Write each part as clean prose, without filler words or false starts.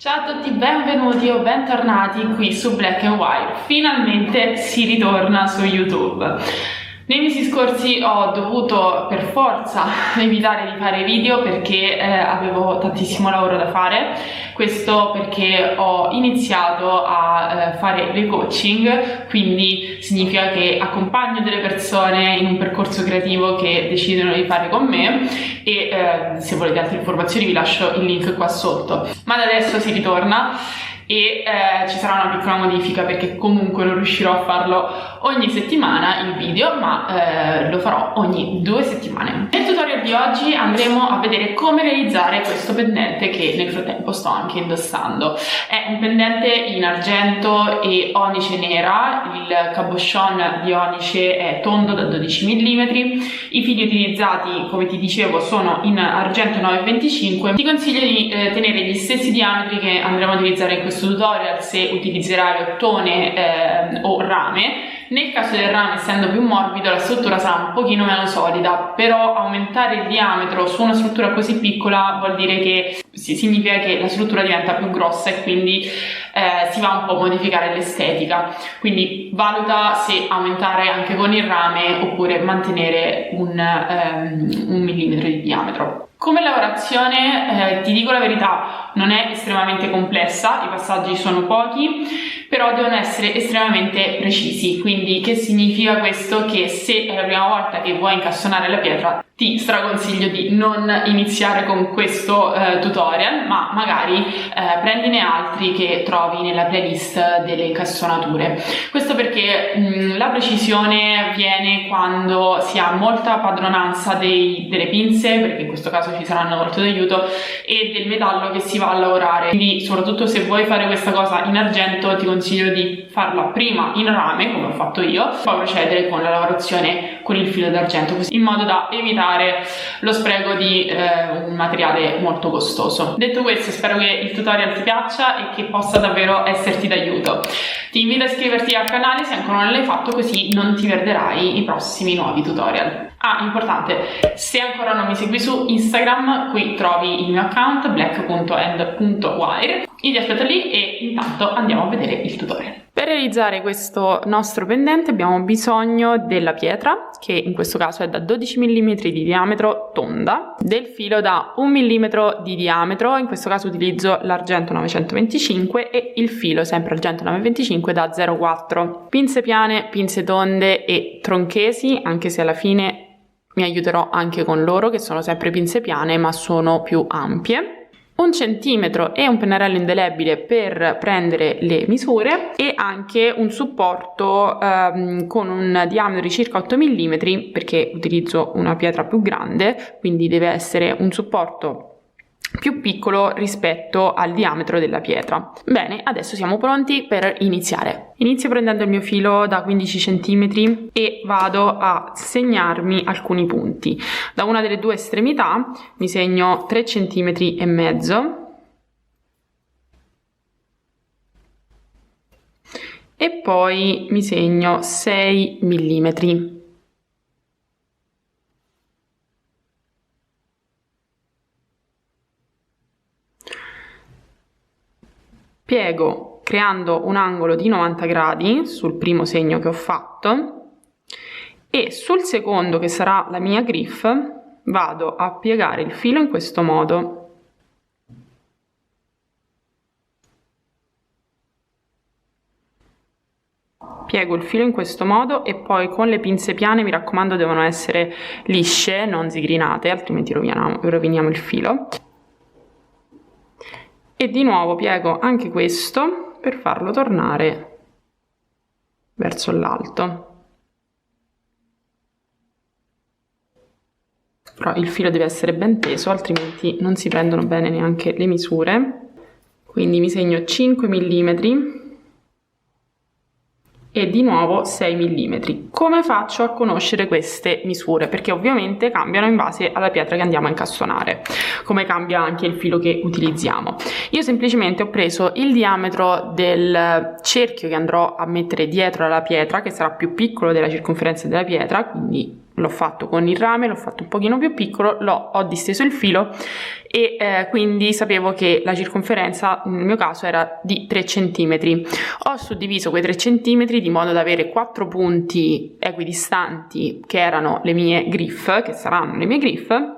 Ciao a tutti, benvenuti o bentornati qui su Black and White. Finalmente si ritorna su YouTube. Nei mesi scorsi ho dovuto per forza evitare di fare video perché avevo tantissimo lavoro da fare. Questo perché ho iniziato a fare le coaching, quindi significa che accompagno delle persone in un percorso creativo che decidono di fare con me e se volete altre informazioni vi lascio il link qua sotto. Ma da adesso si ritorna e ci sarà una piccola modifica perché comunque non riuscirò a farlo ogni settimana il video, ma lo farò ogni 2 settimane. Nel tutorial di oggi andremo a vedere come realizzare questo pendente che nel frattempo sto anche indossando. È un pendente in argento e onice nera, il cabochon di onice è tondo da 12 mm, i fili utilizzati come ti dicevo sono in argento 9,25. Ti consiglio di tenere gli stessi diametri che andremo a utilizzare in questo tutorial se utilizzerai ottone o rame. Nel caso del rame, essendo più morbido, la struttura sarà un pochino meno solida, però aumentare il diametro su una struttura così piccola vuol dire che significa che la struttura diventa più grossa e quindi si va un po' a modificare l'estetica. Quindi valuta se aumentare anche con il rame oppure mantenere un millimetro di diametro. Come lavorazione, ti dico la verità, non è estremamente complessa, i passaggi sono pochi, però devono essere estremamente precisi. Quindi che significa questo? Che se è la prima volta che vuoi incastonare la pietra, ti straconsiglio di non iniziare con questo tutorial, ma magari prendine altri che trovi nella playlist delle incastonature. Questo perché la precisione viene quando si ha molta padronanza delle pinze, perché in questo caso ci saranno molto d'aiuto, e del metallo che si va a lavorare. Quindi soprattutto se vuoi fare questa cosa in argento ti consiglio di farla prima in rame, come ho fatto io, poi procedere con la lavorazione con il filo d'argento, così in modo da evitare lo spreco di un materiale molto costoso. Detto questo, spero che il tutorial ti piaccia e che possa davvero esserti d'aiuto. Ti invito a iscriverti al canale se ancora non l'hai fatto, così non ti perderai i prossimi nuovi tutorial. Ah, importante, se ancora non mi segui su Instagram, qui trovi il mio account black.and.wire. Io ti aspetto lì e intanto andiamo a vedere il tutorial. Per realizzare questo nostro pendente abbiamo bisogno della pietra, che in questo caso è da 12 mm di diametro tonda, del filo da 1 mm di diametro, in questo caso utilizzo l'argento 925 e il filo sempre argento 925 da 0,4. Pinze piane, pinze tonde e tronchesi, anche se alla fine mi aiuterò anche con loro, che sono sempre pinze piane ma sono più ampie. 1 centimetro e un pennarello indelebile per prendere le misure e anche un supporto con un diametro di circa 8 mm perché utilizzo una pietra più grande, quindi deve essere un supporto più piccolo rispetto al diametro della pietra. Bene, adesso siamo pronti per iniziare. Inizio prendendo il mio filo da 15 cm e vado a segnarmi alcuni punti. Da una delle due estremità mi segno 3 cm e mezzo e poi mi segno 6 mm. Piego creando un angolo di 90 gradi sul primo segno che ho fatto e sul secondo, che sarà la mia griffe, vado a piegare il filo in questo modo. Piego il filo in questo modo e poi con le pinze piane, mi raccomando, devono essere lisce, non zigrinate, altrimenti roviniamo il filo. E di nuovo piego anche questo per farlo tornare verso l'alto. Però il filo deve essere ben teso, altrimenti non si prendono bene neanche le misure. Quindi mi segno 5 mm e di nuovo 6 mm. Come faccio a conoscere queste misure? Perché ovviamente cambiano in base alla pietra che andiamo a incastonare, come cambia anche il filo che utilizziamo. Io semplicemente ho preso il diametro del cerchio che andrò a mettere dietro alla pietra, che sarà più piccolo della circonferenza della pietra, quindi l'ho fatto con il rame, l'ho fatto un pochino più piccolo, ho disteso il filo e quindi sapevo che la circonferenza nel mio caso era di 3 cm. Ho suddiviso quei 3 cm di modo da avere 4 punti equidistanti che erano le mie griffe, che saranno le mie griffe,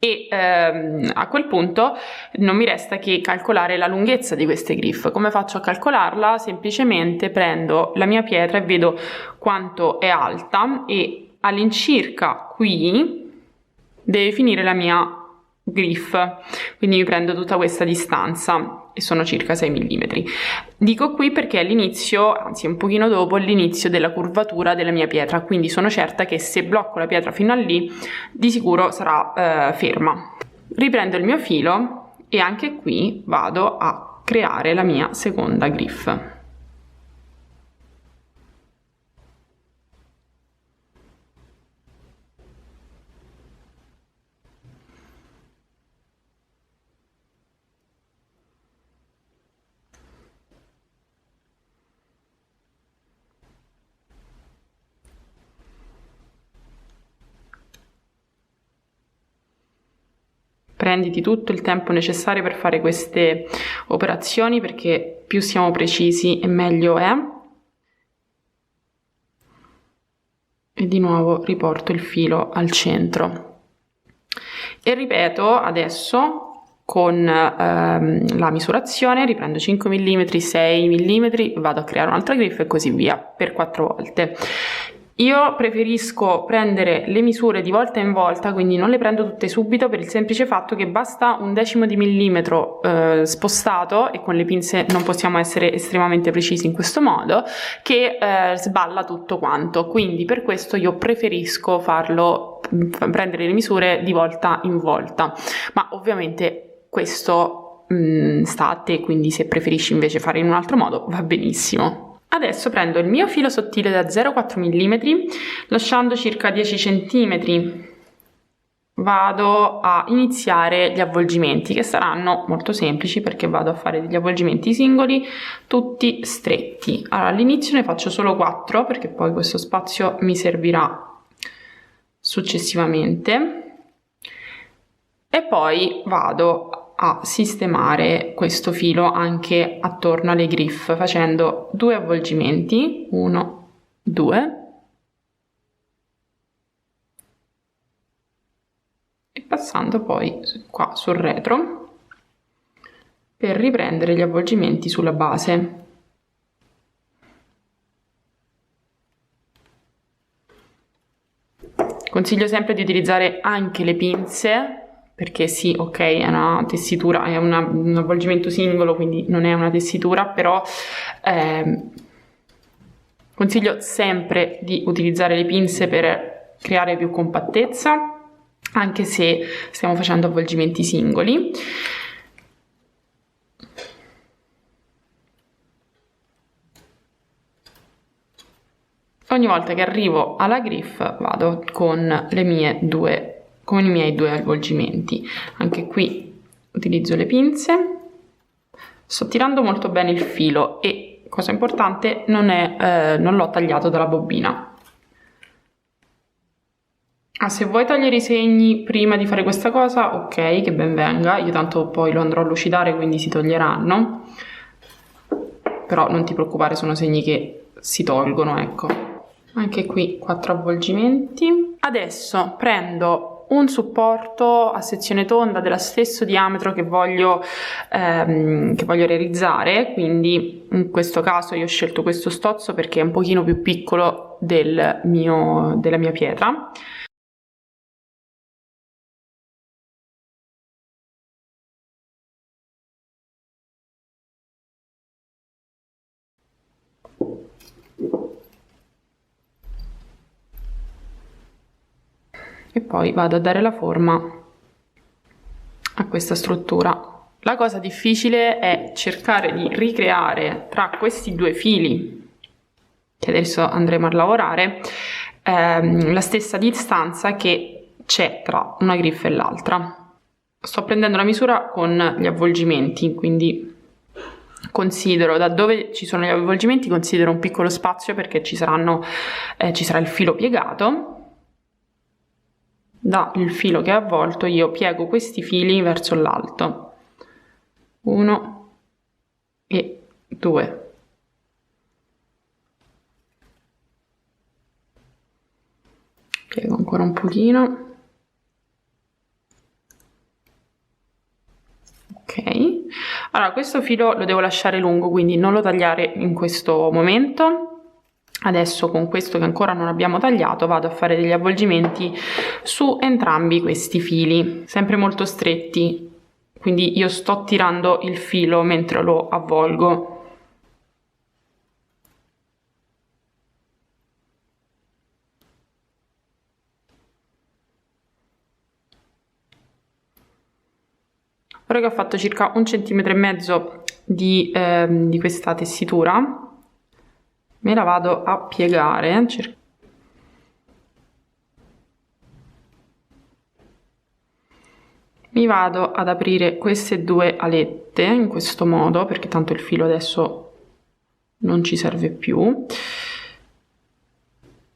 e a quel punto non mi resta che calcolare la lunghezza di queste griffe. Come faccio a calcolarla? Semplicemente prendo la mia pietra e vedo quanto è alta e all'incirca qui deve finire la mia griffe, quindi mi prendo tutta questa distanza e sono circa 6 mm. Dico qui perché è l'inizio, anzi un pochino dopo l'inizio della curvatura della mia pietra, quindi sono certa che se blocco la pietra fino a lì di sicuro sarà ferma. Riprendo il mio filo e anche qui vado a creare la mia seconda griffe. Prenditi tutto il tempo necessario per fare queste operazioni, perché più siamo precisi e meglio è. E di nuovo riporto il filo al centro e ripeto adesso con la misurazione, riprendo 5 mm, 6 mm, vado a creare un'altra griffa e così via per 4 volte. Io preferisco prendere le misure di volta in volta, quindi non le prendo tutte subito, per il semplice fatto che basta un decimo di millimetro spostato, e con le pinze non possiamo essere estremamente precisi in questo modo, che sballa tutto quanto. Quindi per questo io preferisco prendere le misure di volta in volta, ma ovviamente questo sta a te, quindi se preferisci invece fare in un altro modo va benissimo. Adesso prendo il mio filo sottile da 0,4 mm, lasciando circa 10 cm, vado a iniziare gli avvolgimenti, che saranno molto semplici perché vado a fare degli avvolgimenti singoli, tutti stretti. Allora, all'inizio ne faccio solo 4 perché poi questo spazio mi servirà successivamente, e poi vado a sistemare questo filo anche attorno alle griffe facendo 2 avvolgimenti, 1, 2, e passando poi qua sul retro per riprendere gli avvolgimenti sulla base. Consiglio sempre di utilizzare anche le pinze, perché sì, ok, è una tessitura, è un avvolgimento singolo, quindi non è una tessitura, però consiglio sempre di utilizzare le pinze per creare più compattezza, anche se stiamo facendo avvolgimenti singoli. Ogni volta che arrivo alla griffe vado con i miei due avvolgimenti. Anche qui utilizzo le pinze, sto tirando molto bene il filo e, cosa importante, non l'ho tagliato dalla bobina. Se vuoi togliere i segni prima di fare questa cosa, ok, che ben venga, io tanto poi lo andrò a lucidare, quindi si toglieranno, però non ti preoccupare, sono segni che si tolgono, ecco. Anche qui 4 avvolgimenti. Adesso prendo un supporto a sezione tonda dello stesso diametro che voglio realizzare, quindi in questo caso io ho scelto questo stozzo perché è un pochino più piccolo della mia pietra. E poi vado a dare la forma a questa struttura. La cosa difficile è cercare di ricreare tra questi due fili, che adesso andremo a lavorare, la stessa distanza che c'è tra una griffa e l'altra. Sto prendendo la misura con gli avvolgimenti, quindi considero da dove ci sono gli avvolgimenti, considero un piccolo spazio perché ci sarà il filo piegato. dal filo che è avvolto io piego questi fili verso l'alto, 1 e 2, piego ancora un pochino, ok. Allora questo filo lo devo lasciare lungo, quindi non lo tagliare in questo momento. Adesso con questo che ancora non abbiamo tagliato vado a fare degli avvolgimenti su entrambi questi fili, sempre molto stretti, quindi io sto tirando il filo mentre lo avvolgo. Ora che ho fatto circa 1,5 cm di questa tessitura, me la vado a piegare, mi vado ad aprire queste due alette in questo modo, perché tanto il filo adesso non ci serve più.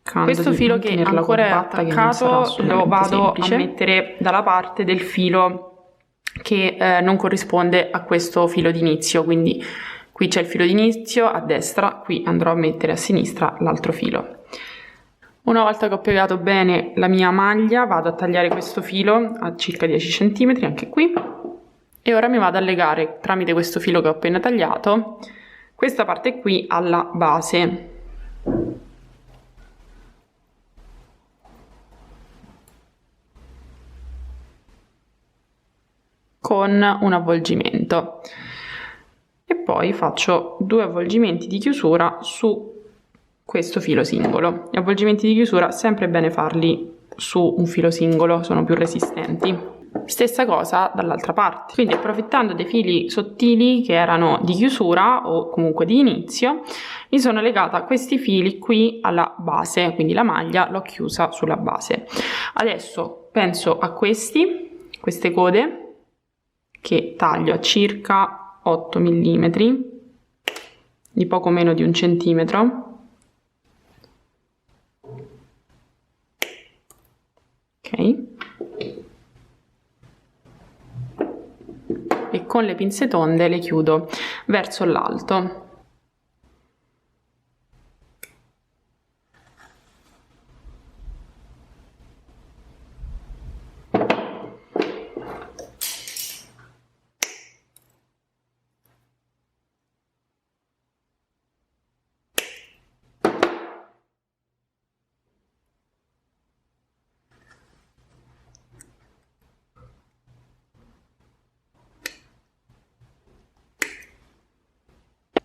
Questo filo che ancora è attaccato lo vado a mettere dalla parte del filo che non corrisponde a questo filo d'inizio, quindi qui c'è il filo d'inizio a destra, qui andrò a mettere a sinistra l'altro filo. Una volta che ho piegato bene la mia maglia vado a tagliare questo filo a circa 10 cm anche qui, e ora mi vado a legare tramite questo filo che ho appena tagliato questa parte qui alla base. Con un avvolgimento, e poi faccio 2 avvolgimenti di chiusura su questo filo singolo. Gli avvolgimenti di chiusura sempre bene farli su un filo singolo, sono più resistenti. Stessa cosa dall'altra parte, quindi approfittando dei fili sottili che erano di chiusura o comunque di inizio, mi sono legata questi fili qui alla base, quindi la maglia l'ho chiusa sulla base. Adesso penso a queste code che taglio a circa 8 mm, di poco meno di 1 centimetro. Ok. E con le pinze tonde le chiudo verso l'alto.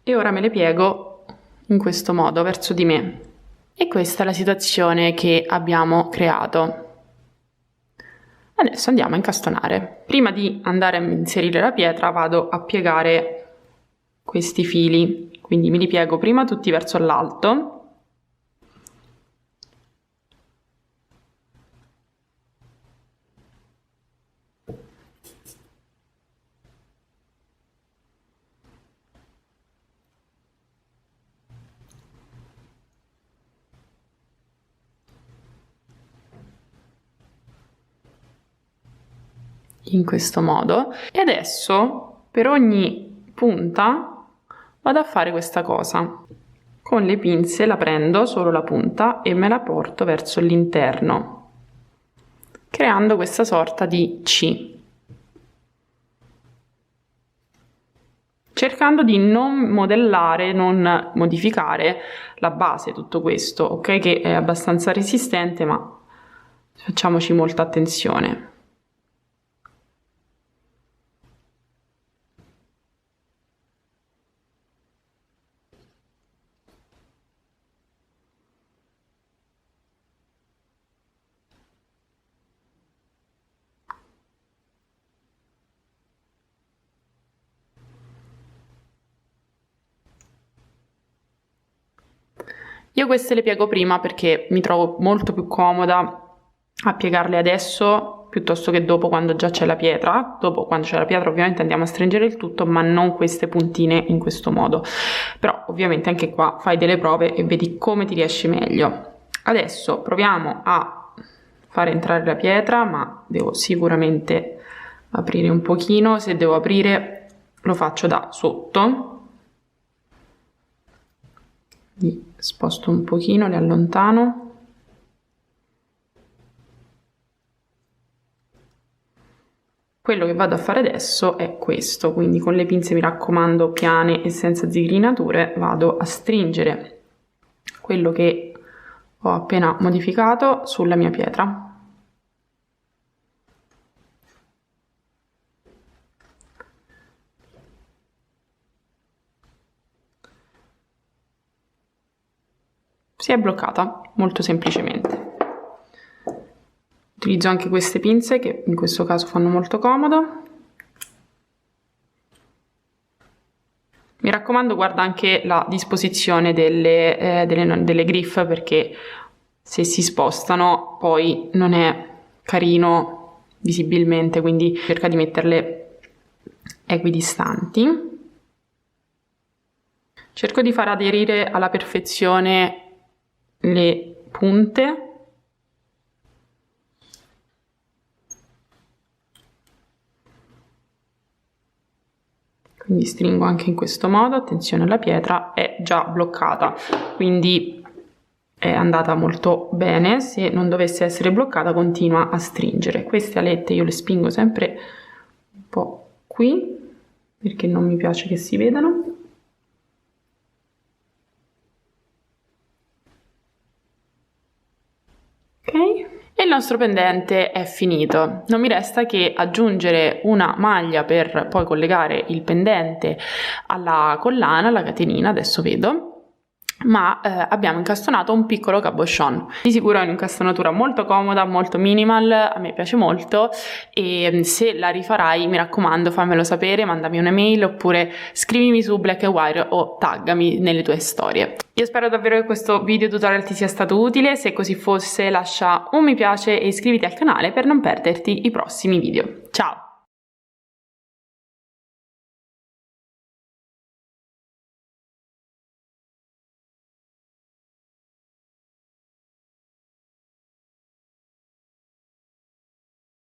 E ora me le piego in questo modo verso di me, e questa è la situazione che abbiamo creato. Adesso andiamo a incastonare. Prima di andare a inserire la pietra vado a piegare questi fili, quindi me li piego prima tutti verso l'alto, in questo modo, e adesso per ogni punta vado a fare questa cosa. Con le pinze la prendo solo la punta e me la porto verso l'interno, creando questa sorta di C, cercando di non modellare, non modificare la base, tutto questo, ok? Che è abbastanza resistente, ma facciamoci molta attenzione. Io queste le piego prima perché mi trovo molto più comoda a piegarle adesso piuttosto che dopo, quando già c'è la pietra. Dopo, quando c'è la pietra, ovviamente andiamo a stringere il tutto, ma non queste puntine in questo modo. Però ovviamente anche qua fai delle prove e vedi come ti riesce meglio. Adesso proviamo a fare entrare la pietra, ma devo sicuramente aprire un pochino. Se devo aprire lo faccio da sotto, li sposto un pochino, li allontano. Quello che vado a fare adesso è questo, quindi con le pinze, mi raccomando, piane e senza zigrinature, vado a stringere quello che ho appena modificato sulla mia pietra. Si è bloccata molto semplicemente. Utilizzo anche queste pinze che in questo caso fanno molto comodo. Mi raccomando, guarda anche la disposizione delle griffe, perché se si spostano poi non è carino visibilmente, quindi cerca di metterle equidistanti. Cerco di far aderire alla perfezione le punte. Quindi stringo anche in questo modo. Attenzione, alla pietra è già bloccata, quindi è andata molto bene. Se non dovesse essere bloccata, continua a stringere. Queste alette io le spingo sempre un po' qui, perché non mi piace che si vedano. Ok. E il nostro pendente è finito. Non mi resta che aggiungere una maglia per poi collegare il pendente alla collana, alla catenina, adesso vedo, ma abbiamo incastonato un piccolo cabochon. Di sicuro è un'incastonatura molto comoda, molto minimal, a me piace molto, e se la rifarai mi raccomando fammelo sapere, mandami un'email oppure scrivimi su Black & White o taggami nelle tue storie. Io spero davvero che questo video tutorial ti sia stato utile. Se così fosse, lascia un mi piace e iscriviti al canale per non perderti i prossimi video. Ciao!